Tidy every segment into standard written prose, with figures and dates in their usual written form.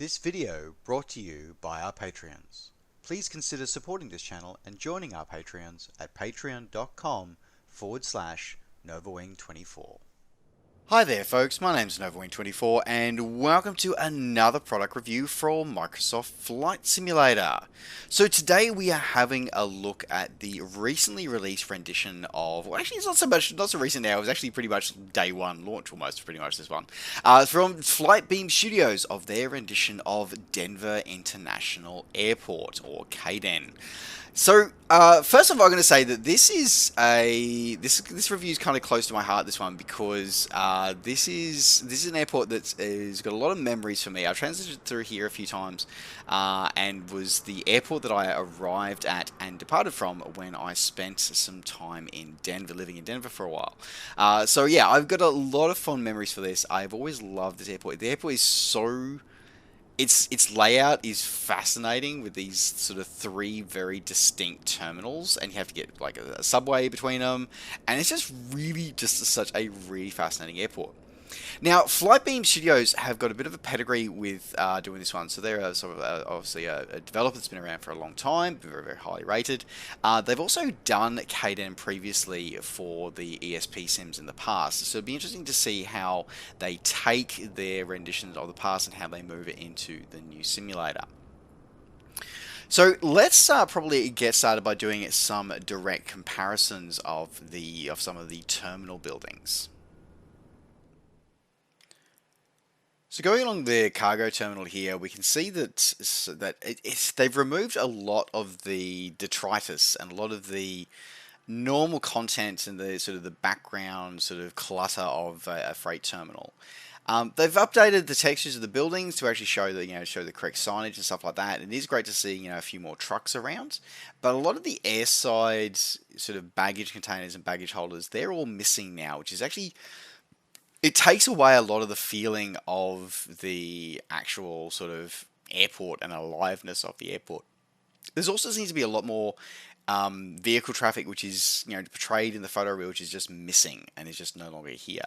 This video brought to you by our Patreons. Please consider supporting this channel and joining our Patreons at patreon.com/NovaWing24. Hi there folks, my name's NovaWing24 and welcome to another product review from Microsoft Flight Simulator. So today we are having a look at the recently released rendition of, well actually it's not so recent now, it was actually pretty much day one launch almost, pretty much this one, from Flightbeam Studios of their rendition of Denver International Airport, or KDEN. So, first of all, I'm going to say that this review is kind of close to my heart, this one, because this is an airport that has got a lot of memories for me. I've transited through here a few times, and was the airport that I arrived at and departed from when I spent some time in Denver, living in Denver for a while. So yeah, I've got a lot of fond memories for this. I've always loved this airport. The airport is so... Its layout is fascinating with these sort of three very distinct terminals, and you have to get like a subway between them, and it's just really such a really fascinating airport. Now, Flightbeam Studios have got a bit of a pedigree with doing this one. So they're sort of obviously a developer that's been around for a long time, very, very highly rated. They've also done KDEN previously for the ESP sims in the past. So it'd be interesting to see how they take their renditions of the past and how they move it into the new simulator. So let's probably get started by doing some direct comparisons of some of the terminal buildings. So going along the cargo terminal here, we can see that they've removed a lot of the detritus and a lot of the normal content and the sort of the background sort of clutter of a freight terminal. They've updated the textures of the buildings to actually show the correct signage and stuff like that. It is great to see a few more trucks around, but a lot of the airside sort of baggage containers and baggage holders, they're all missing now, which is actually... It takes away a lot of the feeling of the actual sort of airport and aliveness of the airport. There's also seems to be a lot more vehicle traffic, which is portrayed in the photo reel, which is just missing and is just no longer here.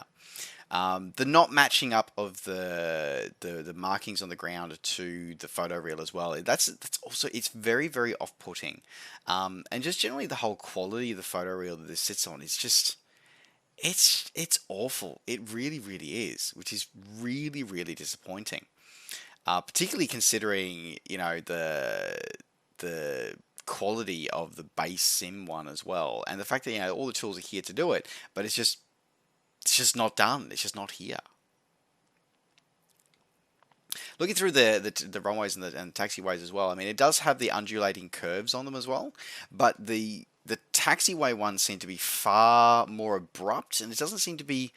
The not matching up of the markings on the ground to the photo reel as well. That's also, it's very, very off-putting, and just generally the whole quality of the photo reel that this sits on is just. It's awful. It really, really is, which is really, really disappointing. Particularly considering the quality of the base sim one as well, and the fact that all the tools are here to do it, but it's just not done. It's just not here. Looking through the runways and the taxiways as well, I mean, it does have the undulating curves on them as well, but the taxiway ones seem to be far more abrupt, and it doesn't seem to be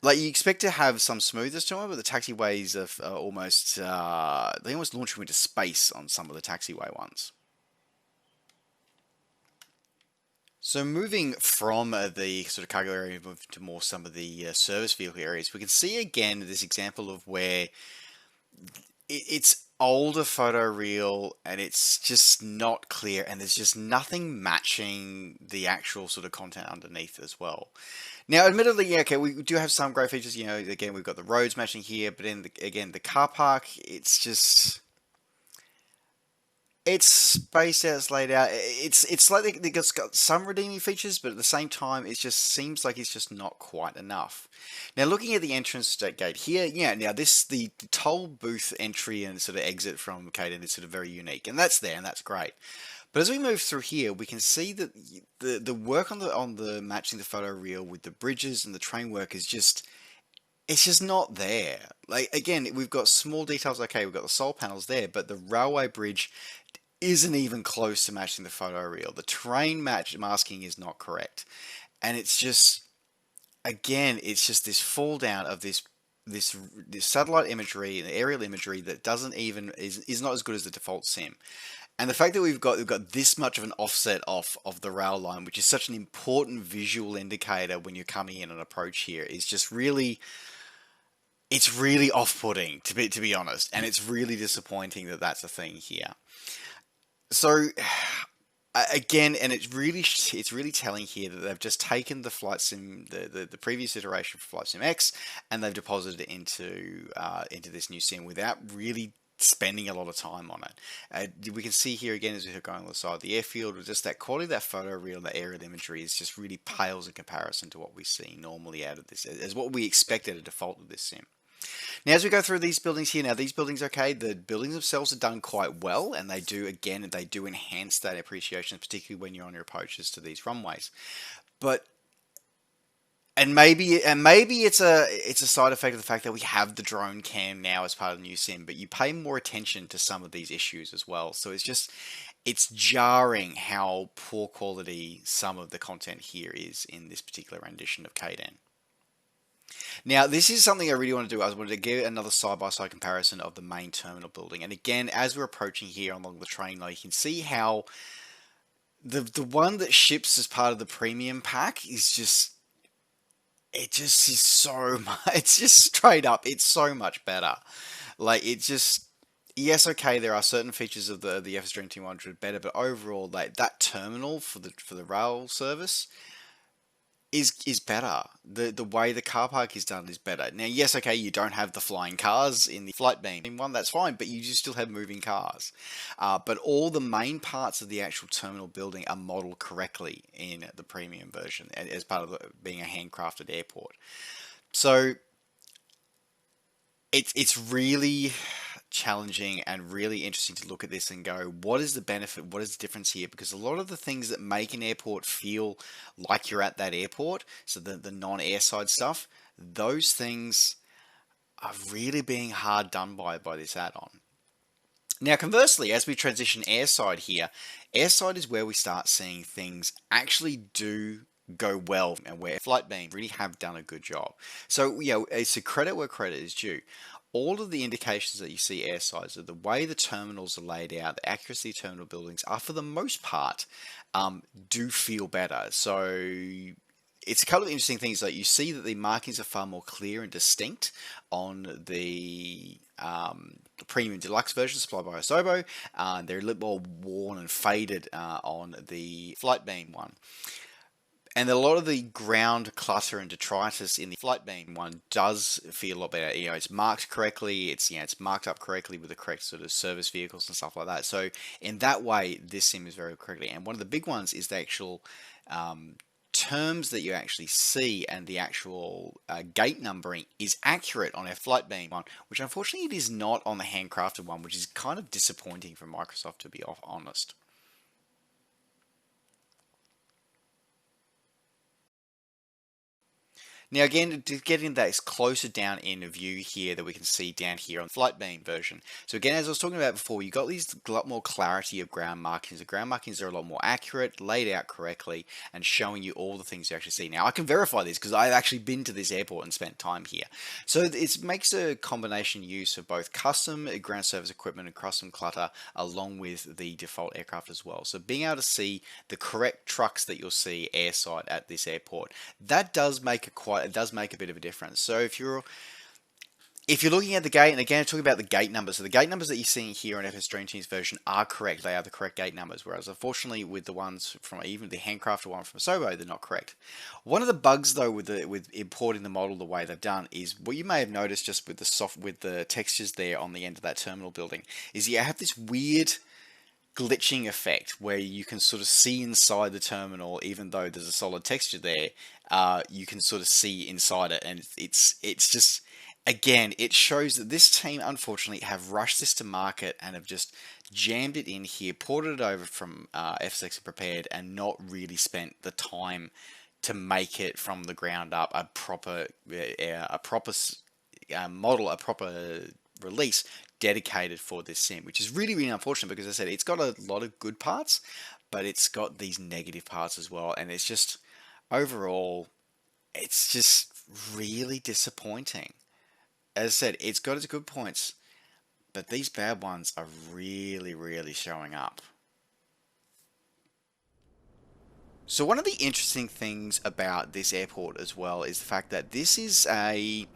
like you expect to have some smoothness to them, but the taxiways are almost they almost launch you into space on some of the taxiway ones. So moving from the sort of cargo area to more some of the service vehicle areas, we can see again this example of where it's older photo reel and it's just not clear, and there's just nothing matching the actual sort of content underneath as well. Now, admittedly, yeah, okay, we do have some great features. Again, we've got the roads matching here, but in the car park, it's just... It's spaced out, it's laid out. It's slightly, it's got some redeeming features, but at the same time, it just seems like it's just not quite enough. Now, looking at the entrance gate here, now the toll booth entry and sort of exit from KDEN is sort of very unique, and that's there, and that's great. But as we move through here, we can see that the work on the matching the photo reel with the bridges and the train work is just... It's just not there. Like, again, we've got small details. Okay, we've got the sol panels there, but the railway bridge isn't even close to matching the photo reel. The train masking is not correct. And it's just, again, it's just this fall down of this satellite imagery and aerial imagery that doesn't even, is not as good as the default sim. And the fact that we've got this much of an offset off of the rail line, which is such an important visual indicator when you're coming in on approach here, is just really... It's really off-putting, to be honest, and it's really disappointing that that's a thing here. So, Again, and it's really telling here that they've just taken the flight sim, the previous iteration for Flight Sim X, and they've deposited it into this new sim without really spending a lot of time on it. We can see here again as we're going on the side of the airfield, with just that quality of that photo reel, the aerial imagery is just really pales in comparison to what we see normally out of this, as what we expect at a default of this sim. Now, as we go through these buildings here, now these buildings, okay, the buildings themselves are done quite well, and they do, again, they do enhance that appreciation, particularly when you're on your approaches to these runways. But maybe it's a side effect of the fact that we have the drone cam now as part of the new sim, but you pay more attention to some of these issues as well. So it's jarring how poor quality some of the content here is in this particular rendition of KDEN. Now, this is something I really want to do. I wanted to give another side-by-side comparison of the main terminal building. And again, as we're approaching here along the train line, you can see how the one that ships as part of the premium pack is just, it just is so much, it's just straight up, it's so much better. Like, it just, yes, okay, there are certain features of the FS Dream Team 100 better, but overall, like, that terminal for the rail service is better. The way the car park is done is better. Now, yes, okay, you don't have the flying cars in the Flightbeam one, that's fine, but you still have moving cars. But all the main parts of the actual terminal building are modeled correctly in the premium version as part of being a handcrafted airport. So it's really challenging and really interesting to look at this and go, what is the benefit? What is the difference here? Because a lot of the things that make an airport feel like you're at that airport, so the non-airside stuff, those things are really being hard done by this add-on. Now, conversely, as we transition airside here, airside is where we start seeing things actually do go well, and where Flightbeam really have done a good job. So, it's a credit where credit is due. All of the indications that you see airside, so the way the terminals are laid out, the accuracy of terminal buildings are, for the most part, do feel better. So it's a couple of interesting things. Like, you see that the markings are far more clear and distinct on the Premium Deluxe version supplied by Asobo. They're a little more worn and faded on the Flightbeam one. And a lot of the ground clutter and detritus in the Flightbeam one does feel a lot better. It's marked correctly. It's marked up correctly with the correct sort of service vehicles and stuff like that. So in that way, this sim is very correctly. And one of the big ones is the actual terms that you actually see, and the actual gate numbering is accurate on our Flightbeam one, which unfortunately it is not on the handcrafted one, which is kind of disappointing for Microsoft, to be honest. Now, again, to get in that is closer down in view here that we can see down here on the Flightbeam version. So again, as I was talking about before, you got these a lot more clarity of ground markings. The ground markings are a lot more accurate, laid out correctly, and showing you all the things you actually see. Now, I can verify this because I've actually been to this airport and spent time here. So it makes a combination use of both custom ground service equipment and custom clutter, along with the default aircraft as well. So being able to see the correct trucks that you'll see airside at this airport, that does make a bit of a difference. So if you're looking at the gate, and again, talking about the gate numbers, so the gate numbers that you're seeing here in FS Dream Team's version are correct. They are the correct gate numbers, whereas unfortunately with the ones from even the handcrafted one from Asobo, they're not correct. One of the bugs though with importing the model the way they've done is what you may have noticed just with the textures there on the end of that terminal building is you have this weird glitching effect where you can sort of see inside the terminal, even though there's a solid texture there. You can sort of see inside it, and it's just, again, it shows that this team unfortunately have rushed this to market and have just jammed it in here, ported it over from FSX and Prepared, and not really spent the time to make it from the ground up a proper model, a proper release dedicated for this sim, which is really, really unfortunate because, as I said, it's got a lot of good parts, but it's got these negative parts as well, and it's just, overall, it's just really disappointing. As I said, it's got its good points, but these bad ones are really, really showing up. So one of the interesting things about this airport as well is the fact that this is a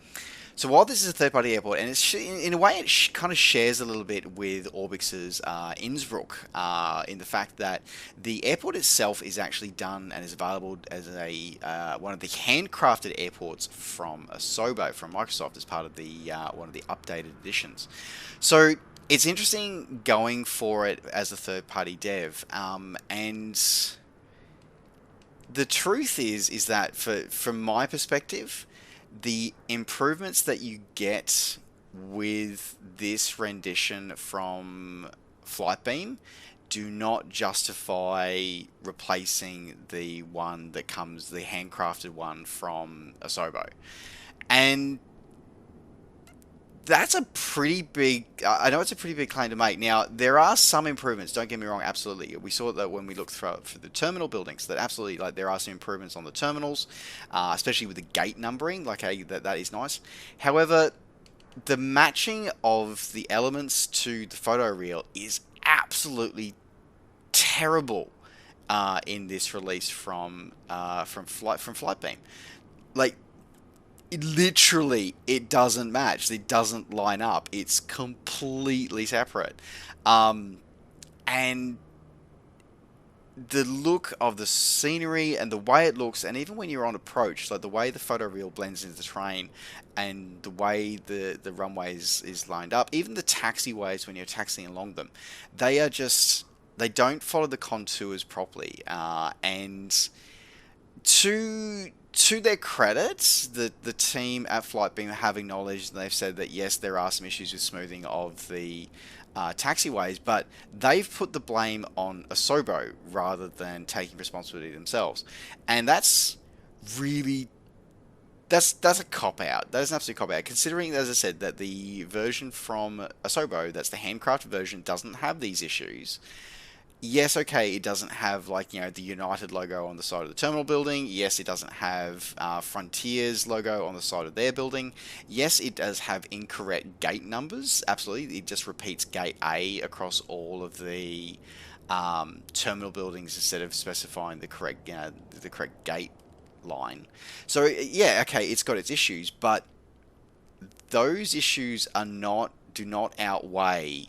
So while this is a third-party airport, and it's in a way it kind of shares a little bit with Orbix's Innsbruck in the fact that the airport itself is actually done and is available as a one of the handcrafted airports from Asobo from Microsoft as part of the one of the updated editions. So it's interesting going for it as a third-party dev, and the truth is that from my perspective, the improvements that you get with this rendition from Flightbeam do not justify replacing the one that comes, the handcrafted one from Asobo. And that's a pretty big, I know it's a pretty big claim to make. Now, there are some improvements, don't get me wrong, absolutely. We saw that when we looked through for the terminal buildings, that absolutely, like, there are some improvements on the terminals, especially with the gate numbering, like, hey, that is nice. However, the matching of the elements to the photo reel is absolutely terrible in this release from Flightbeam. Like, literally, it doesn't match. It doesn't line up. It's completely separate. And the look of the scenery and the way it looks, and even when you're on approach, like the way the photo reel blends into the terrain and the way the runway is lined up, even the taxiways when you're taxiing along them, they are just, they don't follow the contours properly. And to their credit, the team at Flightbeam have acknowledged, and they've said that yes, there are some issues with smoothing of the taxiways, but they've put the blame on Asobo rather than taking responsibility themselves, and that's really, that's a cop out. That is an absolute cop out, considering, as I said, that the version from Asobo, that's the handcrafted version, doesn't have these issues. Yes, okay, it doesn't have, like, you know, the United logo on the side of the terminal building. Yes, it doesn't have Frontier's logo on the side of their building. Yes, it does have incorrect gate numbers. Absolutely, it just repeats gate A across all of the terminal buildings instead of specifying the correct, the correct gate line. So yeah, okay, it's got its issues, but those issues do not outweigh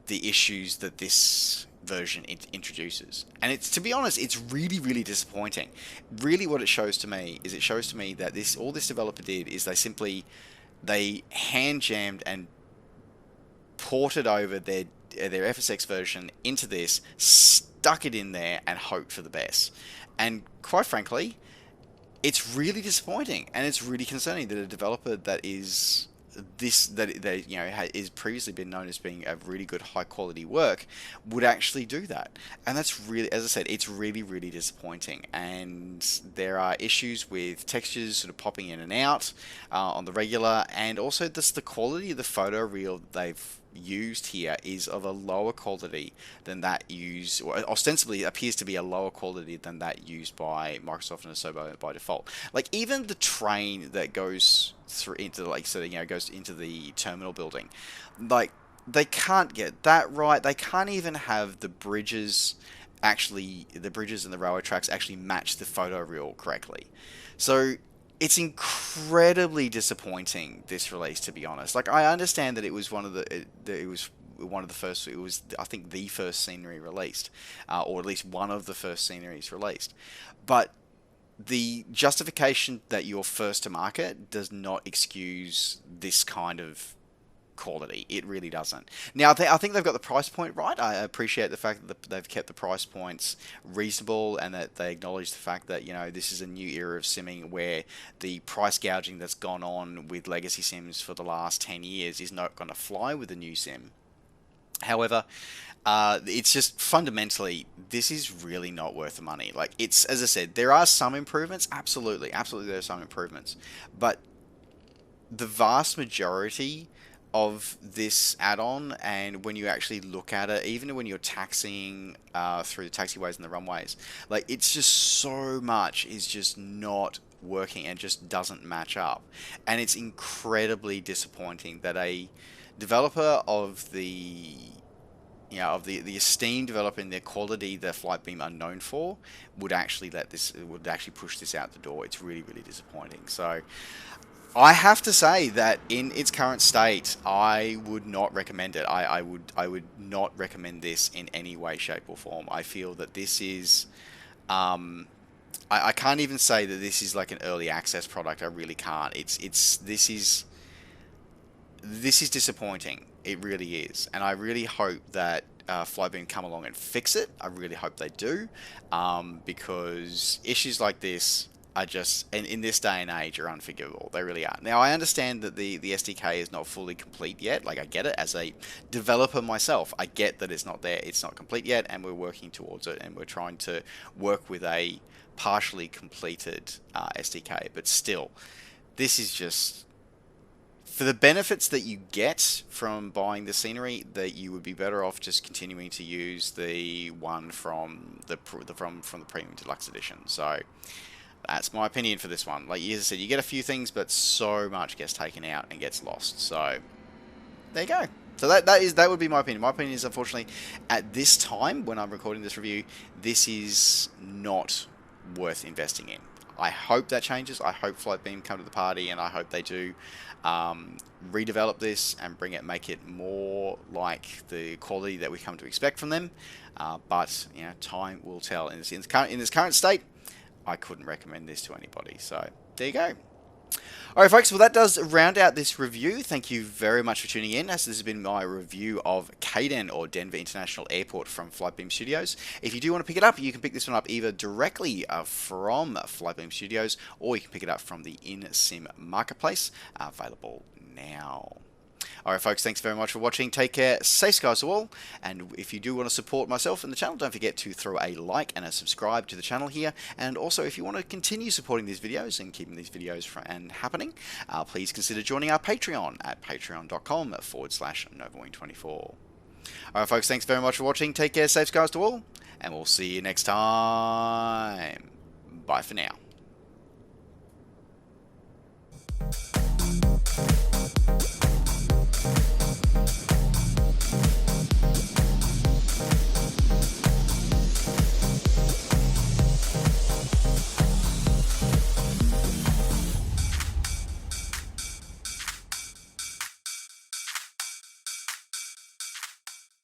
the issues that this version introduces. And it's, to be honest, it's really, really disappointing. Really, what it shows to me is, it shows to me that all this developer did is they hand jammed and ported over their FSX version into this, stuck it in there, and hoped for the best. And quite frankly, it's really disappointing, and it's really concerning that a developer that is is previously been known as being a really good high quality work would actually do that. And that's really, as I said, it's really, really disappointing. And there are issues with textures sort of popping in and out on the regular, and also the quality of the photo reel that they've used here is of a lower quality than that used, or ostensibly appears to be a lower quality than that used by Microsoft and Asobo by default. Like, even the train that goes through into, like, so, goes into the terminal building, like, they can't get that right. They can't even have the bridges and the railway tracks actually match the photo reel correctly. So it's incredibly disappointing, this release, to be honest. Like, I understand that it was one of the first, it was, I think, the first scenery released, or at least one of the first sceneries released, but the justification that you're first to market does not excuse this kind of quality. It really doesn't. Now, I think they've got the price point right. I appreciate the fact that they've kept the price points reasonable, and that they acknowledge the fact that, this is a new era of simming where the price gouging that's gone on with legacy sims for the last 10 years is not going to fly with the new sim. However, it's just fundamentally, this is really not worth the money. Like, it's, as I said, there are some improvements. Absolutely, there are some improvements, but the vast majority of this add-on, and when you actually look at it, even when you're taxiing through the taxiways and the runways, like, it's just so much is just not working and just doesn't match up. And it's incredibly disappointing that a developer of the the esteemed developer in their quality that Flightbeam are known for would actually push this out the door. It's really, really disappointing. So I have to say that in its current state, I would not recommend it. I would not recommend this in any way, shape, or form. I feel that this is, I can't even say that this is like an early access product. I really can't. This is disappointing. It really is, and I really hope that Flightbeam come along and fix it. I really hope they do, because issues like this are just, and in this day and age, are unforgivable. They really are. Now, I understand that the SDK is not fully complete yet. Like, I get it as a developer myself. I get that it's not there. It's not complete yet, and we're working towards it, and we're trying to work with a partially completed SDK. But still, this is just, for the benefits that you get from buying the scenery, that you would be better off just continuing to use the one from the Premium Deluxe edition. So that's my opinion for this one. Like, as I said, you get a few things, but so much gets taken out and gets lost. So there you go. So that would be my opinion. My opinion is, unfortunately, at this time when I'm recording this review, this is not worth investing in. I hope that changes. I hope Flightbeam come to the party, and I hope they do redevelop this and make it more like the quality that we come to expect from them. But you know, time will tell. In this current state, I couldn't recommend this to anybody. So there you go. Alright folks, well that does round out this review. Thank you very much for tuning in, as this has been my review of KDEN, or Denver International Airport, from Flightbeam Studios. If you do want to pick it up, you can pick this one up either directly from Flightbeam Studios, or you can pick it up from the in-sim marketplace, available now. Alright folks, thanks very much for watching. Take care, safe skies to all, and if you do want to support myself and the channel, don't forget to throw a like and a subscribe to the channel here. And also, if you want to continue supporting these videos and keeping these videos happening, please consider joining our Patreon at patreon.com/NovaWing24. Alright folks, thanks very much for watching. Take care, safe skies to all, and we'll see you next time. Bye for now.